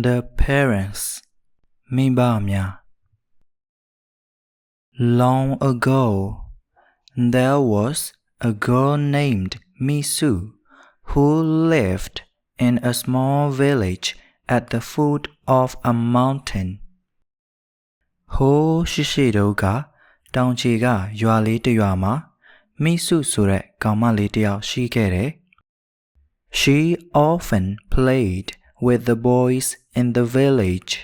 The parents မိဘများ Long ago there was a girl named Misu who lived in a small village at the foot of a mountain ဟိုးရှိတုန်းကတောင်ခြေကရွာလေးတစ်ရွာမှာမိစုဆိုတဲ့ကောင်မလေးတစ်ယောက်ရှိခဲ့တယ် She often played with the boys in the village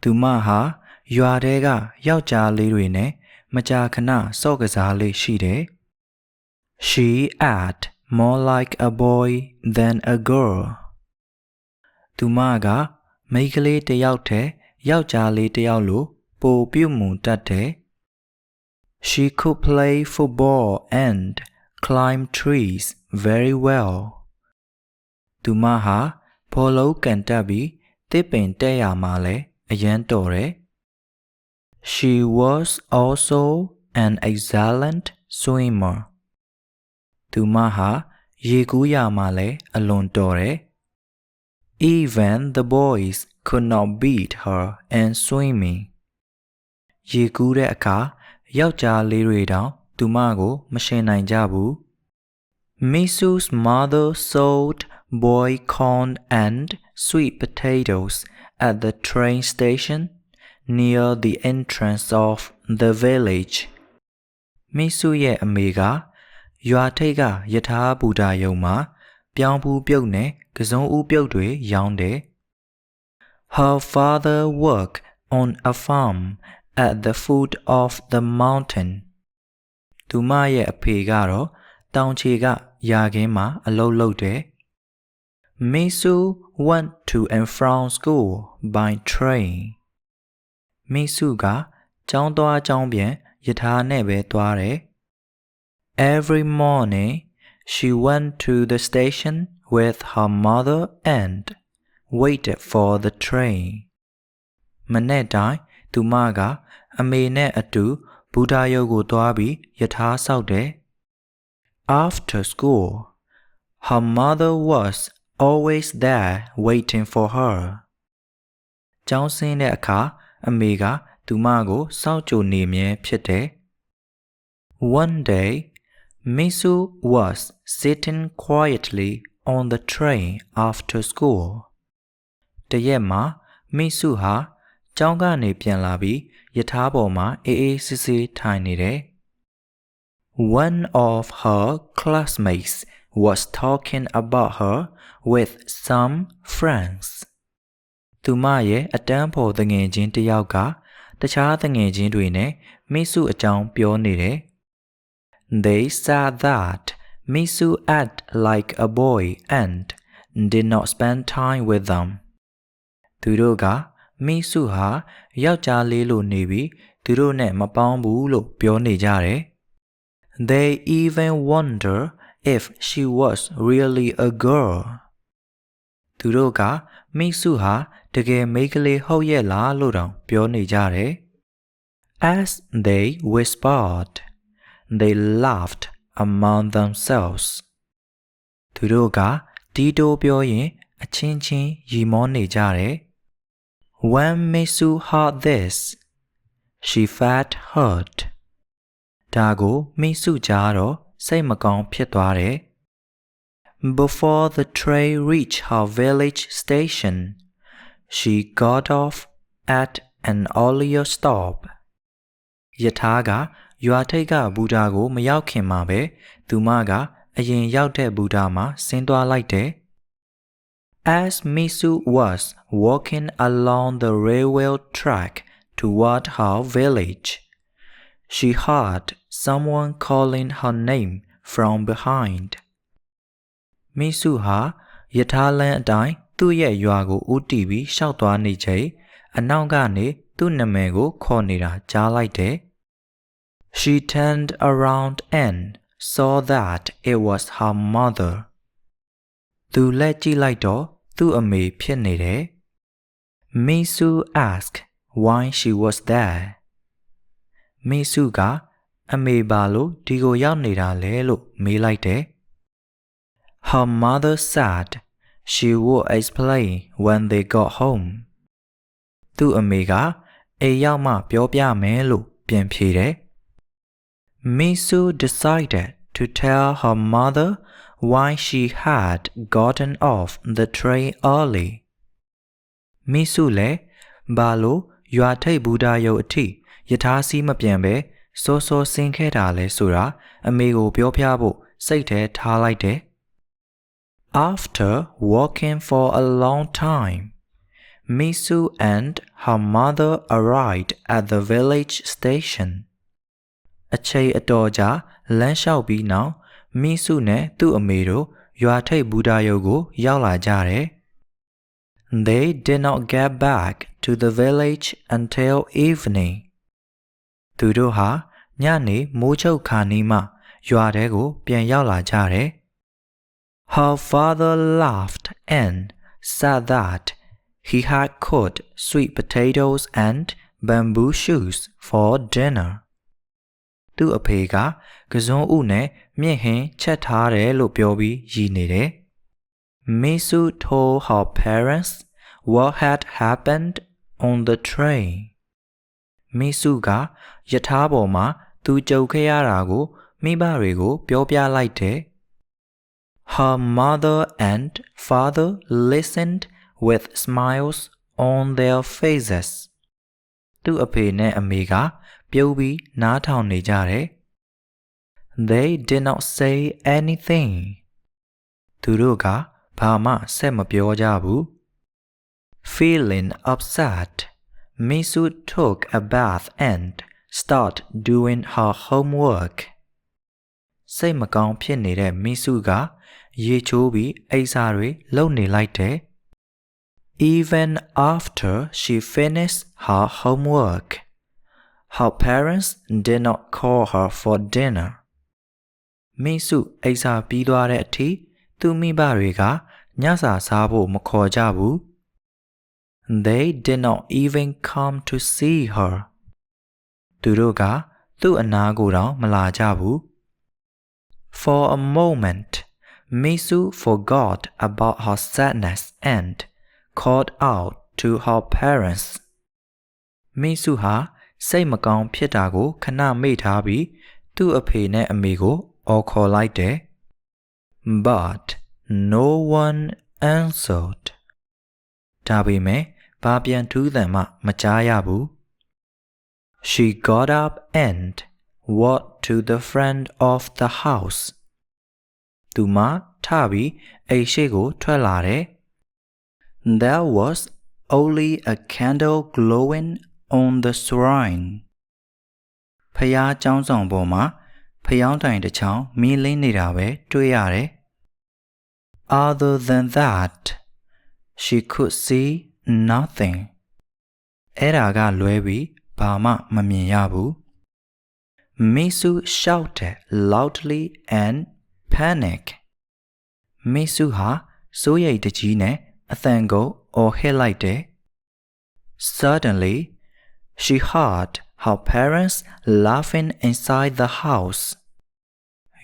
သူမဟာရွာထဲကယောက်ျားလေးတွေနဲ့မကြာခဏဆော့ကစားလေးရှိတယ် She acted more like a boy than a girl သူမကမိန်းကလေးတစ်ယောက်တည်းယောက်ျားလေးတစ်ယောက်လိုပိုပြုမူတတ်တယ် She could play football and climb trees very well သူမဟာဘောလုံးကန်တက်ပြီးတစ်ပင်တက်ရမှာလဲအရန်တော်တယ် She was also an excellent swimmer သူမဟာရေကူးရမှာလဲအလွန်တော်တယ် Even the boys could not beat her in swimming ရေကူးတဲ့အခါယောက်ျားလေးတွေတောင်သူမကိုမရှင်နိုင်ကြဘူး Misu's mother sold boiled corn and sweet potatoes at the train station near the entrance of the village မိစုရဲ့အမေကရွာထိပ်ကယထာဘူတာယုံမှာပြောင်းဖူးပြုတ်နဲ့ကစုံဦးပြုတ်တွေရောင်းတယ် Her father worked on a farm at the foot of the mountain သူမရဲ့အဖေကတော့တောင်ခြေကယာခင်းမှာအလုပ်လုပ်တယ် Misu went to and from school by train မိစုကကျောင်းသွားကျောင်းပြန်ယထာနဲ့ပဲသွားတယ် Every morning she went to the station with her mother and waited for the train မနေ့တိုင်းသူမကအမေနဲ့အတူဘူတာရုံကိုသွားပြီးယထာဆောက်တယ် After school her mother was always there waiting for her ကျောင်းဆင်းတဲ့အခါအမေကသူမကိုစောင့်ကြိုနေမြဲဖြစ်တယ် One day Misu was sitting quietly on the train after school တရက်မှာမိစုဟာကျောင်းကနေပြန်လာပြီးယထာပေါ်မှာအေးအေးဆေးဆေးထိုင်နေတယ် One of her classmates was talking about her with some friends သူမရဲ့အတန်းဖော်တငယ်ချင်းတစ်ယောက်ကတခြားတငယ်ချင်းတွေနဲ့မိစုအကြောင်းပြောနေတယ် They said that Misu acted like a boy and did not spend time with them သူတို့ကမိစုဟာယောက်ျားလေးလိုနေပြီးသူတို့နဲ့မပေါင်းဘူးလို့ပြောနေကြတယ် They even wonder if she was really a girl သူတို့ကမိစုဟာတကယ်မိန်းကလေးဟုတ်ရဲ့လားလို့တောင်ပြောနေကြတယ် As they whispered they laughed among themselves သူတို့ကတီးတိုးပြောရင်အချင်းချင်းရီမောနေကြတယ် When Misu heard this she felt hurt ဒါကိုမိစုကြားတော့စိတ်မကောင်းဖြစ်သွားတယ် Before the train reached her village station she got off at an earlier stop ယထာကရွာထိပ်ကဘူတာကိုမရောက်ခင်မှာပဲသူမကအရင်ရောက်တဲ့ဘူတာမှာဆင်းသွားလိုက်တယ် As Misu was walking along the railway track toward her village she heard someone calling her name from behind မိစုဟာယထာလမ်းအတိုင်းသူ့ရဲ့ရွာကိုဦးတည်ပြီးရှောက်သွားနေချိန်အနောက်ကနေသူ့နာမည်ကိုခေါ်နေတာကြားလိုက်တယ် She turned around and saw that it was her mother သူလက်ကြည့်လိုက်တော့သူ့အမေဖြစ်နေတယ် Misu asked why she was there မိစုကအမေဘာလို့ဒီကိုရောက်နေတာလဲလို့မေးလိုက်တယ် Her mother said she would explain when they got home. သူ့အမေကအိမ်ရောက်မှပြောပြမယ်လို့ပြန်ဖြေတယ်။ Misu decided to tell her mother why she had gotten off the train early. Misu လည်းဘာလို့ရွာထိပ်ဘူတာရုပ်အထိယထာစီးမပြန်ပဲစောစောဆင်းခဲ့တာလဲဆိုတာအမေကိုပြောပြဖို့စိတ်ထဲထားလိုက်တယ်။ After walking for a long time, Misu and her mother arrived at the village station. အချိန်အတော်ကြာလမ်းလျှောက်ပြီးနောက် Misu နဲ့သူ့အမေတို့ရွာထိပ်ဘူတာရုပ်ကိုရောက်လာကြတယ်။ They did not get back to the village until evening. သူတို့ဟာညနေမိုးချုပ်ခါနီးမှရွာထဲကိုပြန်ရောက်လာကြတယ်။ Her father laughed and said that he had cooked sweet potatoes and bamboo shoots for dinner. သူ့အဖေကကစွန်းဥနဲ့မြင့်ဟင်းချက်ထားတယ်လို့ပြောပြီးရည်နေတယ်။ Misu told her parents what had happened on the train. Misu ကယထာပေါ်မှာသူကြုံခဲ့ရတာကိုမိဘတွေကိုပြောပြလိုက်တယ်။ Her mother and father listened with smiles on their faces. သူ့အဖေနဲ့အမေကပြုံးပြီးနားထောင်နေကြတယ်။ They did not say anything. သူတို့ကဘာမှဆက်မပြောကြဘူး။ Feeling upset, Misu took a bath and started doing her homework. စိတ်မကောင်းဖြစ်နေတဲ့ Misu ကရေချိုးပြီးအိပ်စာတွေလုပ်နေလိုက်တယ်။ Even after she finished her homework, her parents did not call her for dinner. Misu အိပ်စာပြီးသွားတဲ့အထိသူ့မိဘတွေကညစာစားဖို့မခေါ်ကြဘူး။ They did not even come to see her. သူတို့ကသူ့အနားကိုတောင်မလာကြဘူး။ For a moment, Misu forgot about her sadness and called out to her parents. Misu ဟာစိတ်မကောင်းဖြစ်တာကိုခဏမေ့ထားပြီးသူ့အဖေနဲ့အမေကိုအော်ခေါ်လိုက်တယ်။ But no one answered. ဒါပေမဲ့ဘာပြန်ထူးသံမှမကြားရဘူး။ She got up and walked to the front of the house. သူမထပြီးအိမ်ရှိကိုထွက်လာတယ်။ There was only a candle glowing on the shrine. ဖယားကျောင်းဆောင်ပေါ်မှာဖယောင်းတိုင်တစ်ချောင်းမီးလင်းနေတာပဲတွေ့ရတယ်။ Other than that, she could see nothing. အဲ့ဒါကလွဲပြီးဘာမှမမြင်ရဘူး။ Misu shouted loudly and panicked. Misu ဟာစိုးရိမ်တကြီးနဲ့အသံကိုအော်ဟစ်လိုက်တယ်။ Suddenly, she heard her parents laughing inside the house.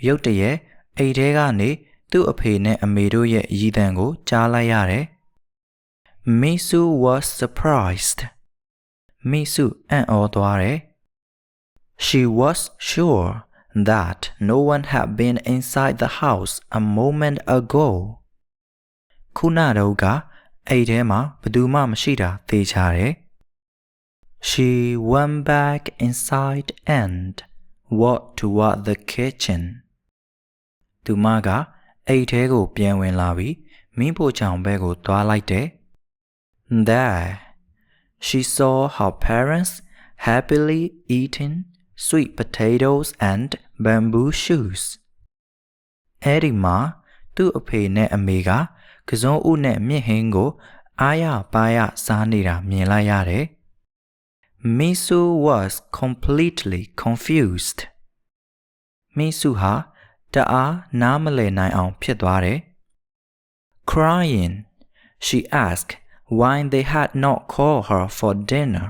ရုတ်တရက်အိမ်ထဲကနေသူ့အဖေနဲ့အမေတို့ရဲ့ရည်သံကိုကြားလိုက်ရတယ်။ Misu was surprised. Misu အံ့ဩသွားတယ်။ She was sure that no one had been inside the house a moment ago. ခုနတော့ကအိမ်ထဲမှာဘယ်သူမှမရှိတာသေချာတယ်။ She went back inside and walked toward the kitchen. သူမကအိမ်ထဲကိုပြန်ဝင်လာပြီးမင်းဖို့ချောင်ဘက်ကိုသွားလိုက်တယ်။ There, she saw her parents happily eating sweet potatoes and bamboo shoots. အဲ့ဒီမှာသူ့အဖေနဲ့အမေကကစွန်းဥနဲ့မြင့်ဟင်းကိုအားရပါးရစားနေတာမြင်လိုက်ရတယ်။ Misu was completely confused. Misu ဟာတအားနားမလည်နိုင်အောင်ဖြစ်သွားတယ်။ Crying, she asked why they had not called her for dinner.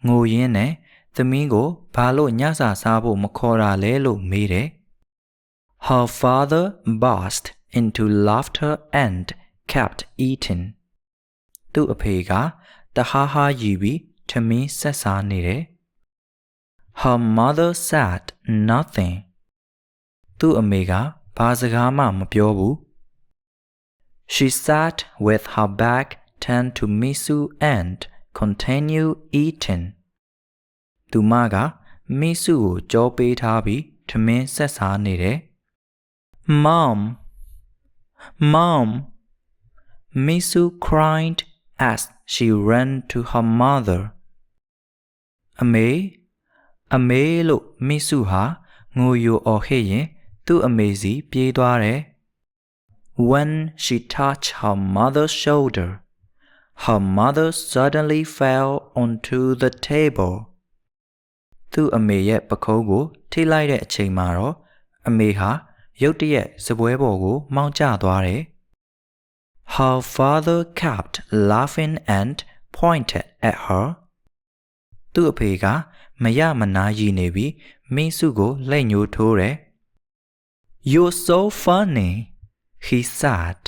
ငိုရင်းနဲ့သမီးကိုဘာလို့ညစာစားဖို့မခေါ်တာလဲလို့မေးတယ်။ Her father burst into laughter and kept eating. သူ့အဖေကတဟားဟားယူပြီးထမင်းဆက်စားနေတယ် Her mother said nothing. သူ့အမေကဘာစကားမှမပြောဘူး She sat with her back turned to Misu and continued eating. သူမကမီဆုကိုကြောပေးထားပြီးထမင်းဆက်စားနေတယ် Mom, Mom. Misu cried as she ran to her mother. အမေလို့မီဆုဟာငိုယိုအော်ဟစ်ရင်သူ့အမေစီပြေးသွားတယ် When she touched her mother's shoulder, her mother suddenly fell onto the table. သူ့အမေရဲ့ပခုံးကိုထိလိုက်တဲ့အချိန်မှာတော့အမေဟာရုတ်တရက်စပွဲပေါ်ကိုမောင်းကျသွားတယ် Her father kept laughing and pointed at her. သူ့အဖေကမရမနာရည်နေပြီးမင်းစုကိုလက်ညှိုးထိုးတယ် You're so funny, he said.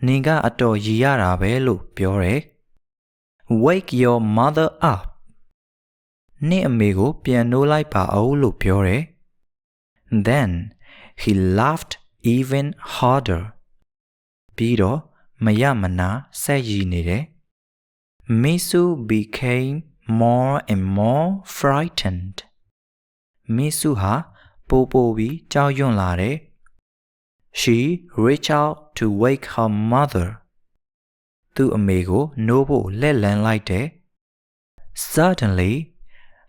နင်ကအတော်ရည်ရတာပဲလို့ပြောတယ် Wake your mother up. နင့်အမေကိုပြန်နိုးလိုက်ပါအောင်လို့ပြောတယ် Then he laughed even harder. ပြီးတော့မရမနာဆက်ရည်နေတယ် Misu became more and more frightened. မီဆုဟာပိုပြီးကြောက်ရွံ့လာတယ် She reached out to wake her mother. သူ့အမေကိုနိုးဖို့လက်လန်းလိုက်တယ် Suddenly,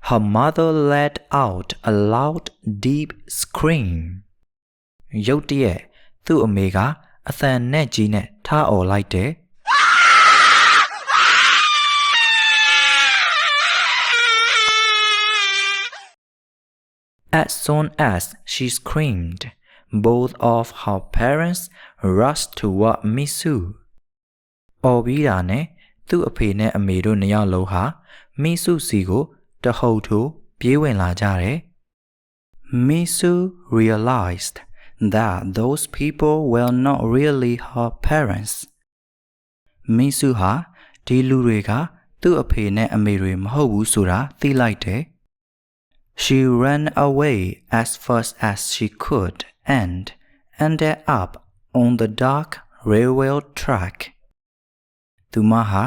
her mother let out a loud, deep scream. ရုတ်တရက်သူ့အမေကအသံနဲ့ကြီးနဲ့ထအော်လိုက်တယ် As soon as she screamed, both of her parents rushed toward Misu. အော်ပြီးတာနဲ့သူ့အဖေနဲ့အမေတို့နှစ်ယောက်လုံးဟာမီဆုစီကိုတဟုန်ထိုးပြေးဝင်လာကြတယ် Misu realized that those people were not really her parents. မီဆုဟာဒီလူတွေကသူ့အဖေနဲ့အမေတွေမဟုတ်ဘူးဆိုတာသိလိုက်တယ် She ran away as fast as she could and ended up on the dark railway track. သူမဟာ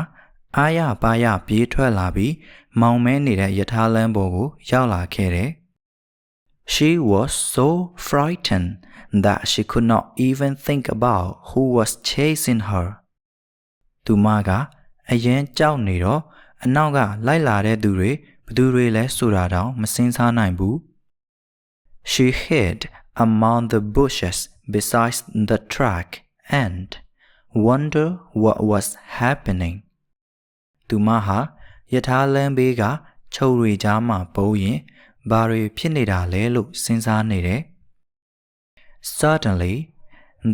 အားရပါရပြေးထွက်လာပြီးမောင်မဲနေတဲ့ရထားလမ်းပေါ်ကိုရောက်လာခဲ့တယ် She was so frightened that she could not even think about who was chasing her. သူမကအရင်ကြောက်နေတော့အနောက်ကလိုက်လာတဲ့သူတွေဘယ်သူတွေလဲဆိုတာတောင်မစင်စားနိုင်ဘူး She hid among the bushes beside the track and wondered what was happening. သူမဟာရထားလမ်းဘေးကချုပ်တွေကြားမှာပုန်းရင်ဘာတွေဖြစ်နေတာလဲလို့စဉ်းစားနေတယ် Suddenly,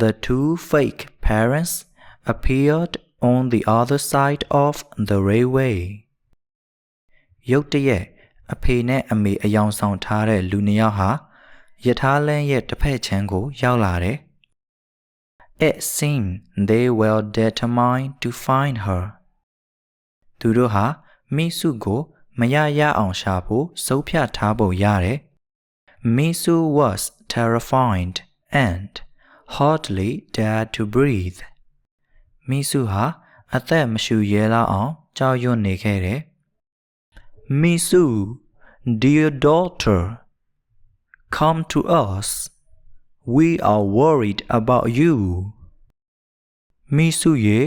the two fake parents appeared on the other side of the railway. ရုတ်တရက်အဖေနဲ့အမေအယောင်ဆောင်ထားတဲ့လူနှစ်ယောက်ဟာရထားလမ်းရဲ့တစ်ဖက်ခြမ်းကိုရောက်လာတယ် It seemed they were determined to find her. သူတို့ဟာမီဆုကိုမရအောင်ရှာဖို့ဆုံးဖြတ်ထားပုံရတယ် Misu was terrified and hardly dared to breathe. မီဆုဟာအသက်မရှူရဲလောက်အောင်ကြောက်ရွံ့နေခဲ့တယ် Misu, dear daughter, come to us. We are worried about you. မီဆုရေ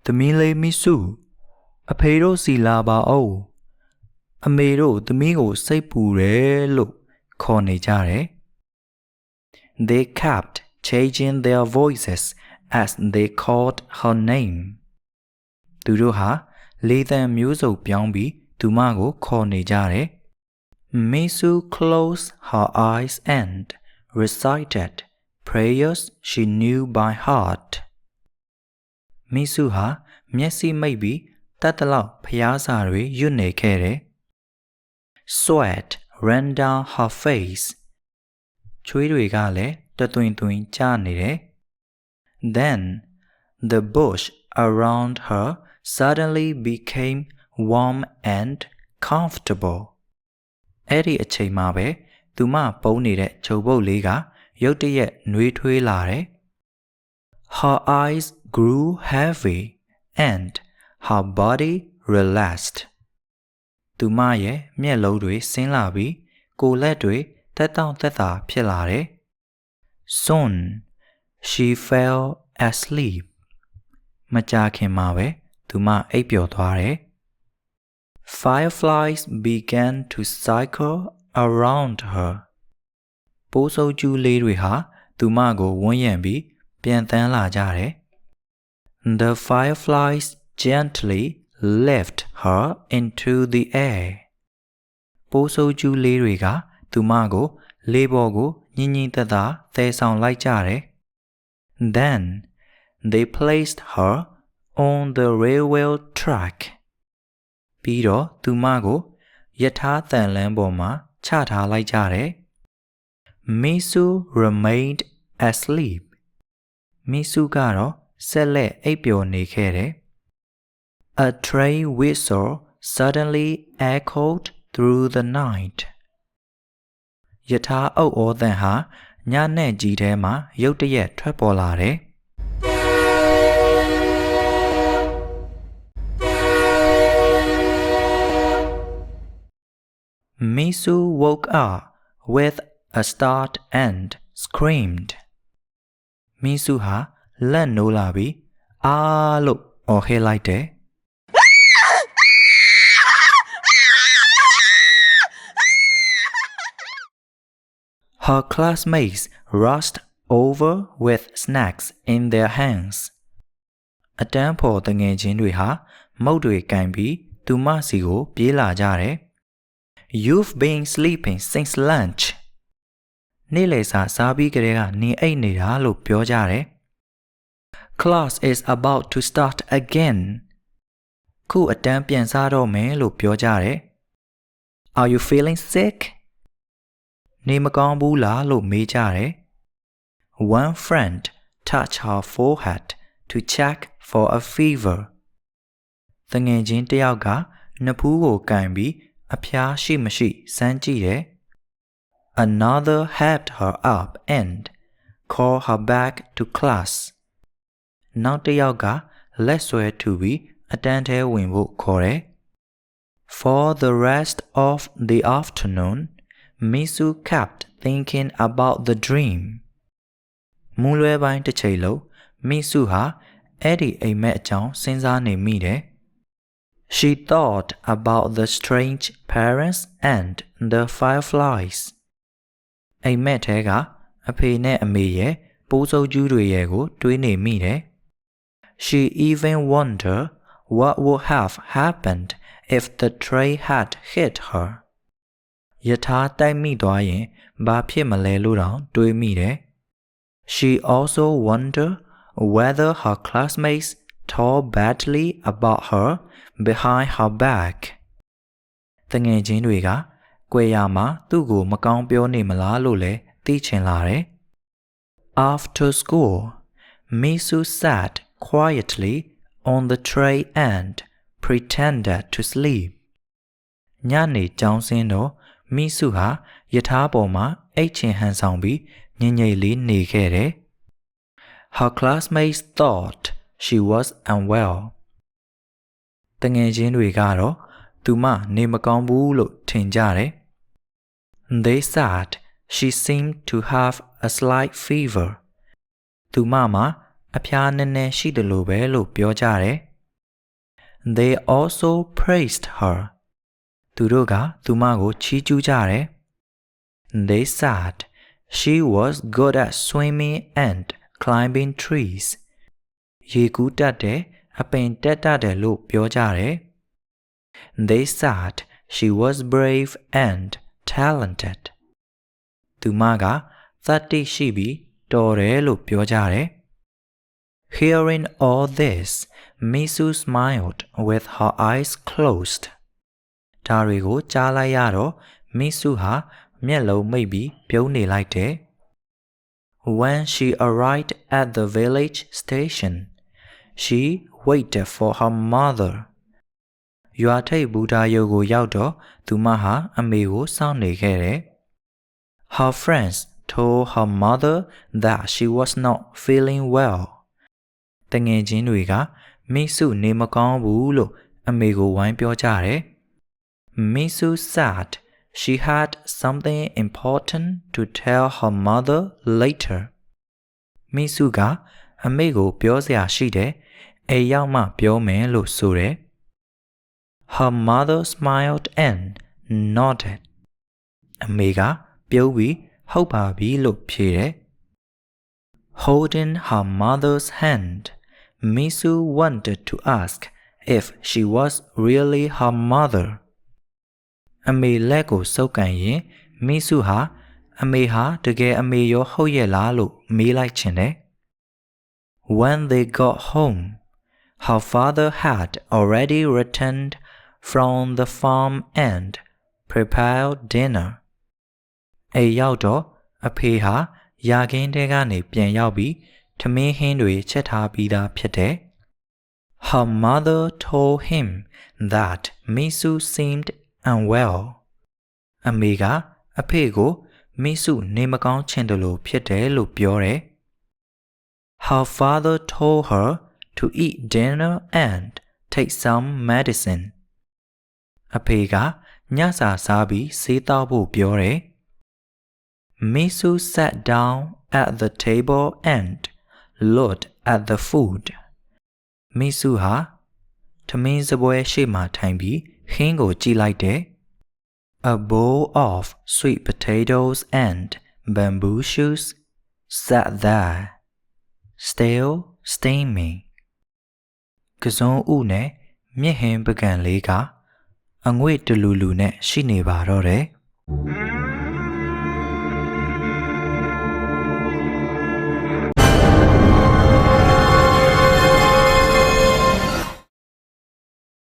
သမီးလေးမီဆုအဖေတို့စီလာပါအောင်အမေတို့သမီးကိုစိတ်ပူတယ်လို့ခေါ်နေကြတယ် They kept changing their voices as they called her name. သူတို့ဟာလေသံမျိုးစုံပြောင်းပြီးသူမကိုခေါ်နေကြတယ် Misu closed her eyes and recited prayers she knew by heart. မီဆုဟာမျက်စိမိတ်ပြီးတတ်တလောက်ဖျားစာတွေရွတ်နေခဲ့တယ် Sweat ran down her face. ချွေးတွေကလည်းတသွင်ကျနေတယ် Then the bush around her suddenly became warm and comfortable. အဲ့ဒီအချိန်မှာပဲသူမပုံနေတဲ့ခြုံပုတ်လေးကရုတ်တရက်နှွေးထွေးလာတယ် Her eyes grew heavy and her body relaxed. သူမရဲ့မျက်လုံးတွေဆင်းလာပြီးကိုယ်လက်တွေတက်တောင့်တက်တာဖြစ်လာတယ် Soon she fell asleep. မကြာခင်မှာပဲသူမအိပ်ပျော်သွားတယ် Fireflies began to cycle around her. ပိုးစုပ်ကျူးလေးတွေဟာသူမကိုဝန်းရံပြီးပြန်သန်းလာကြတယ် The fireflies gently lift her into the air. ပိုးစုပ်ကျူးလေးတွေကသူမကိုလေပေါ်ကိုညင်ညင်သက်သာသယ်ဆောင်လိုက်ကြတယ် Then they placed her on the railway track. ပြီးတော့သူမကိုယထာသံလမ်းပေါ်မှာချထားလိုက်ကြတယ် Misu remained asleep. Misu ကတော့ဆက်လက်အိပ်ပျော်နေခဲ့တယ် A train whistle suddenly echoed through the night. ယထာအုတ်ဩသံဟာညနဲ့ကြီးထဲမှာရုတ်တရက်ထွက်ပေါ်လာတယ် Misu woke up with a start and screamed. Misu ဟာလက်နိုးလာပြီးအာလို့အော်ဟစ်လိုက်တယ် Her classmates rushed over with snacks in their hands. အတန်းဖော်တငယ်ချင်းတွေဟာမုတ်တွေကင်ပြီးသူမစီကိုပြေးလာကြတယ် You've been sleeping since lunch. နေ့လယ်စာစားပြီးကတည်းကနေအိပ်နေတာလို့ပြောကြတယ် Class is about to start again. ခုအတန်းပြန်စားတော့မယ်လို့ပြောကြတယ် Are you feeling sick? နေမကောင်းဘူးလားလို့မေးကြတယ် One friend touched her forehead to check for a fever. တငယ်ချင်းတစ်ယောက်ကနဖူးကိုကင်ပြီးအဖျားရှိမရှိစမ်းကြည့်တယ် Another helped her up and called her back to class. နောက်တစ်ယောက်ကလက်ဆွဲထူပြီးအတန်းထဲဝင်ဖို့ခေါ်တယ် For the rest of the afternoon, Misu kept thinking about the dream. မူလွဲပိုင်းတစ်ချိန်လုံး Misu ဟာအဲ့ဒီအိမ်မက်အကြောင်းစဉ်းစားနေမိတယ် She thought about the strange parents and the fireflies. အိမ်မက်ထဲကအဖေနဲ့အမေရဲ့ပိုးစုပ်ကျူးတွေရဲ့ကိုတွေးနေမိတယ် She even wondered what would have happened if the train had hit her. ယထာတိုက်မိသွားရင်ဘာဖြစ်မလဲလို့တောင်တွေးမိတယ် She also wondered whether her classmates talked badly about her behind her back. တငယ်ချင်းတွေကကွယ်ရာမှာသူ့ကိုမကောင်းပြောနေမလားလို့လည်းသိချင်လာတယ် After school, Misu sat quietly on the tray and pretended to sleep. ညနေကျောင်းဆင်းတော့ Misu ဟာယထာပေါ်မှာအိတ်ချင်ဟန်ဆောင်ပြီးငြိမ်ငြိမ်လေးနေခဲ့တယ် Her classmates thought she was unwell. တငယ်ချင်းတွေကတော့သူမနေမကောင်းဘူးလို့ထင်ကြတယ် They said she seemed to have a slight fever. သူမမှာအဖျားနည်းနည်းရှိတယ်လို့ပဲလို့ပြောကြတယ် They also praised her. သူတို့ကသူမကိုချီးကျူးကြတယ် They said she was good at swimming and climbing trees. ရေကူးတတ်တယ်အပင်တက်တတ်တယ်လို့ပြောကြတယ် They said she was brave and talented. သူမကသတ္တိရှိပြီးတော်တယ်လို့ပြောကြတယ် Hearing all this, Misu smiled with her eyes closed. ဒါတွေကိုကြားလိုက်ရတော့ Misu ဟာမျက်လုံးမိတ်ပြီးပြုံးနေလိုက်တယ် When she arrived at the village station, she waited for her mother. ရွာထိပ်ဘူတာရုပ်ကိုရောက်တော့သူမဟာအမေကိုစောင့်နေခဲ့တယ်။ Her friends told her mother that she was not feeling well. တငယ်ချင်းတွေကမိစုနေမကောင်းဘူးလို့အမေကိုဝိုင်းပြောကြတယ်။ Misu said she had something important to tell her mother later. မိစုကအမေကိုပြောစရာရှိတယ်။အိမ်ရောက်မှပြောမယ်လို့ဆိုတယ်။ Her mother smiled and nodded. အမေကပြုံးပြီးဟုတ်ပါပြီလို့ဖြေတယ်။ Holding her mother's hand, Misu wanted to ask if she was really her mother. အမေလက်ကိုဆုပ်ကန်ရင်မိစုဟာအမေဟာတကယ်အမေရောဟုတ်ရဲ့လားလို့မေးလိုက်ချင်တယ်။ When they got home, her father had already returned from the farm and prepared dinner. အိမ်ရောက်တော့အဖေဟာယာခင်းထဲကနေပြန်ရောက်ပြီးထမင်းဟင်းတွေချက်ထားပြီးသားဖြစ်တယ်။ Her mother told him that Misu seemed unwell. အမေကအဖေကိုမိစုနေမကောင်းချင်တယ်လို့ဖြစ်တယ်လို့ပြောတယ်။ Her father told her to eat dinner and take some medicine. အဖေကညစာစားပြီးဆေးတောက်ဖို့ပြောတယ်။ Misu sat down at the table and looked at the food. မိစုဟာထမင်းစပွဲရှေ့မှာထိုင်ပြီးဟင်းကိုကြည့်လိုက်တယ်။ A bowl of sweet potatoes and bamboo shoots sat there, still steaming. ကစုံဥနဲ့မြင့်ဟင်းပကံလေးကအငွေ့တလူလူနဲ့ရှိနေပါတော့တယ်။